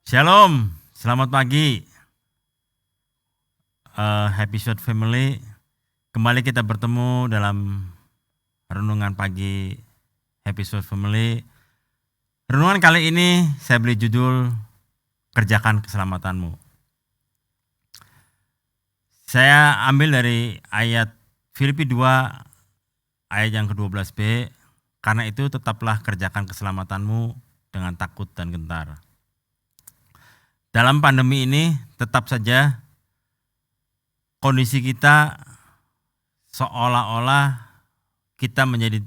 Shalom, selamat pagi, Happy Short Family. Kembali kita bertemu dalam renungan pagi Happy Short Family. Renungan kali ini saya beri judul Kerjakan Keselamatanmu. Saya ambil dari ayat Filipi 2 ayat yang ke-12b. Karena itu tetaplah kerjakan keselamatanmu dengan takut dan gentar. Dalam pandemi ini tetap saja kondisi kita seolah-olah kita menjadi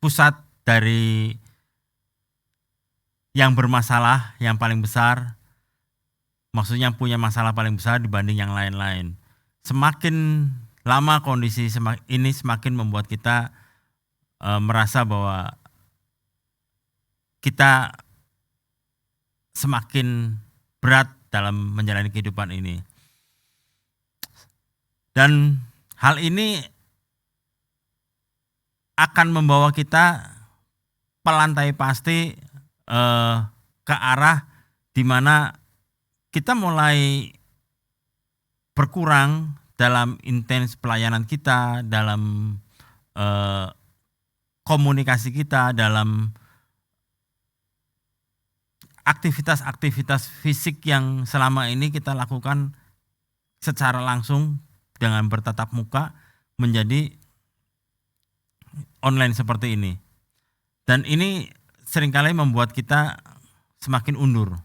pusat dari yang bermasalah, yang paling besar, maksudnya punya masalah paling besar dibanding yang lain-lain. Semakin lama kondisi ini semakin membuat kita merasa bahwa kita semakin berat dalam menjalani kehidupan ini. Dan hal ini akan membawa kita pelantai pasti ke arah di mana kita mulai berkurang dalam intens pelayanan kita, dalam komunikasi kita, dalam aktivitas-aktivitas fisik yang selama ini kita lakukan secara langsung dengan bertatap muka menjadi online seperti ini. Dan ini seringkali membuat kita semakin undur.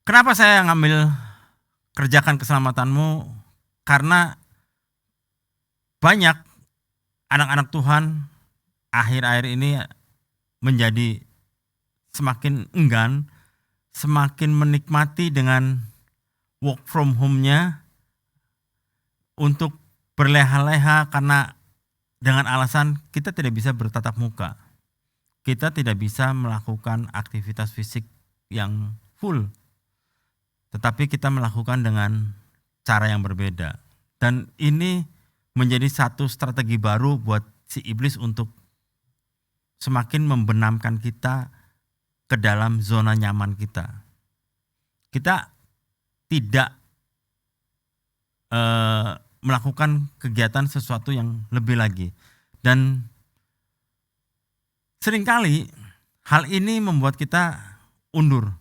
Kenapa saya ngambil kerjakan keselamatanmu? Karena banyak anak-anak Tuhan akhir-akhir ini menjadi semakin enggan, semakin menikmati dengan work from home-nya untuk berleha-leha karena dengan alasan kita tidak bisa bertatap muka. Kita tidak bisa melakukan aktivitas fisik yang full. Tetapi kita melakukan dengan cara yang berbeda. Dan ini menjadi satu strategi baru buat si iblis untuk semakin membenamkan kita ke dalam zona nyaman kita. Kita tidak melakukan kegiatan sesuatu yang lebih lagi. Dan seringkali hal ini membuat kita undur.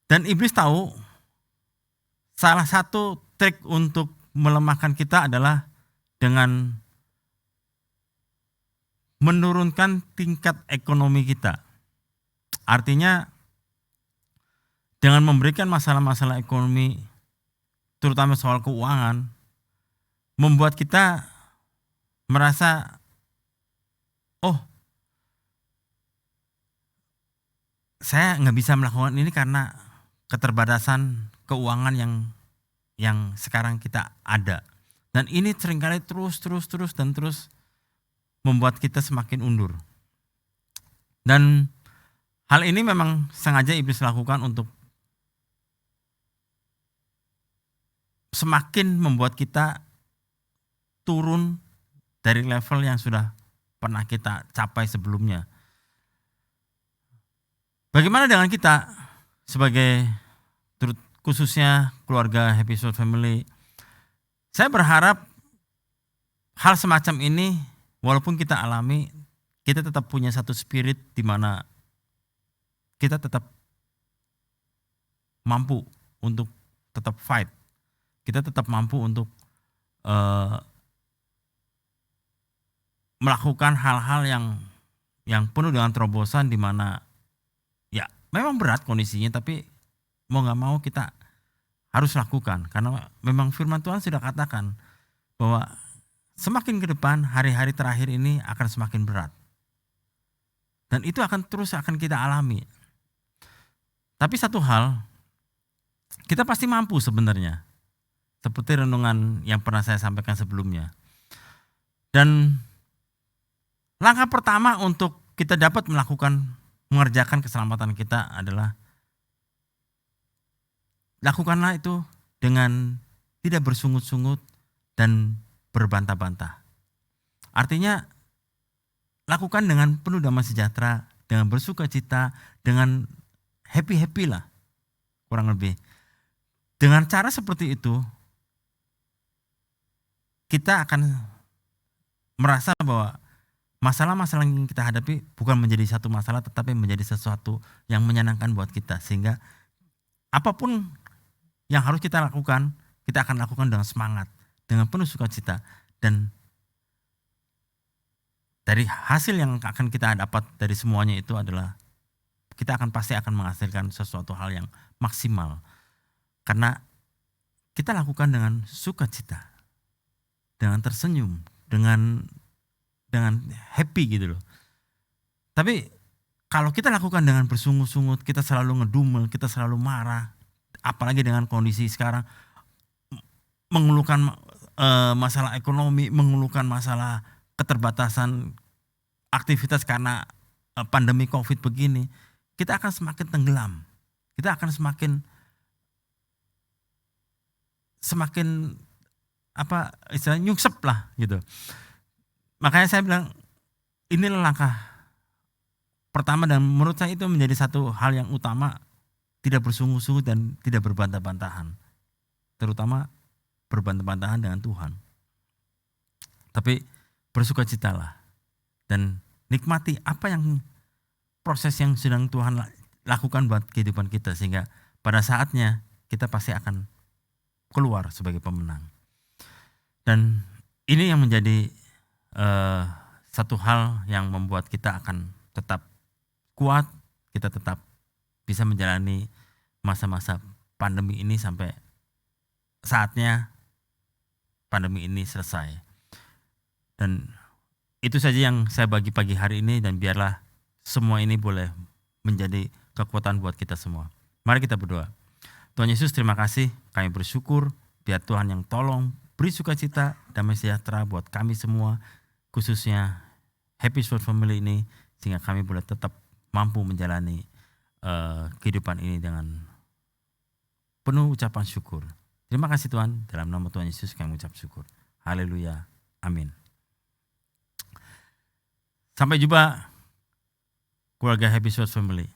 Dan iblis tahu salah satu trik untuk melemahkan kita adalah dengan menurunkan tingkat ekonomi kita. Artinya dengan memberikan masalah-masalah ekonomi, terutama soal keuangan, membuat kita merasa, oh, saya nggak bisa melakukan ini karena keterbatasan keuangan yang sekarang kita ada. Dan ini seringkali terus membuat kita semakin undur. Dan hal ini memang sengaja iblis lakukan untuk semakin membuat kita turun dari level yang sudah pernah kita capai sebelumnya. Bagaimana dengan kita sebagai khususnya keluarga Happy Short Family? Saya berharap hal semacam ini walaupun kita alami, kita tetap punya satu spirit di mana kita tetap mampu untuk tetap fight. Kita tetap mampu untuk melakukan hal-hal yang penuh dengan terobosan di mana ya memang berat kondisinya, tapi mau nggak mau kita harus lakukan karena memang firman Tuhan sudah katakan bahwa semakin ke depan hari-hari terakhir ini akan semakin berat. Dan itu akan kita alami. Tapi satu hal, kita pasti mampu sebenarnya. Seperti renungan yang pernah saya sampaikan sebelumnya. Dan langkah pertama untuk kita dapat mengerjakan keselamatan kita adalah lakukanlah itu dengan tidak bersungut-sungut dan berbantah-bantah. Artinya lakukan dengan penuh damai sejahtera, dengan bersuka cita, dengan happy-happy lah kurang lebih. Dengan cara seperti itu, kita akan merasa bahwa masalah-masalah yang kita hadapi bukan menjadi satu masalah, tetapi menjadi sesuatu yang menyenangkan buat kita. Sehingga apapun yang harus kita lakukan, kita akan lakukan dengan semangat, dengan penuh sukacita. Dan dari hasil yang akan kita dapat dari semuanya itu adalah kita pasti akan menghasilkan sesuatu hal yang maksimal. Karena kita lakukan dengan sukacita, dengan tersenyum, dengan happy gitu loh. Tapi kalau kita lakukan dengan bersungut-sungut, kita selalu ngedumel, kita selalu marah, apalagi dengan kondisi sekarang, mengeluhkan masalah ekonomi, mengeluhkan masalah keterbatasan aktivitas karena pandemi COVID begini, kita akan semakin tenggelam. Kita akan semakin istilahnya nyungsep lah gitu. Makanya saya bilang inilah langkah pertama dan menurut saya itu menjadi satu hal yang utama, tidak bersungguh-sungguh dan tidak berbantah-bantahan. Terutama berbantah-bantahan dengan Tuhan. Tapi bersukacitalah dan nikmati apa yang proses yang sedang Tuhan lakukan buat kehidupan kita, sehingga pada saatnya kita pasti akan keluar sebagai pemenang. Dan ini yang menjadi satu hal yang membuat kita akan tetap kuat, kita tetap bisa menjalani masa-masa pandemi ini sampai saatnya pandemi ini selesai. Dan itu saja yang saya bagi pagi hari ini, dan biarlah semua ini boleh menjadi kekuatan buat kita semua. Mari kita berdoa. Tuhan Yesus, terima kasih, kami bersyukur biar Tuhan yang tolong beri sukacita, damai sejahtera buat kami semua, khususnya Happy Sword Family ini, sehingga kami boleh tetap mampu menjalani kehidupan ini dengan penuh ucapan syukur. Terima kasih Tuhan, dalam nama Tuhan Yesus kami ucap syukur. Haleluya, amin. Sampai jumpa keluarga Happy Sword Family.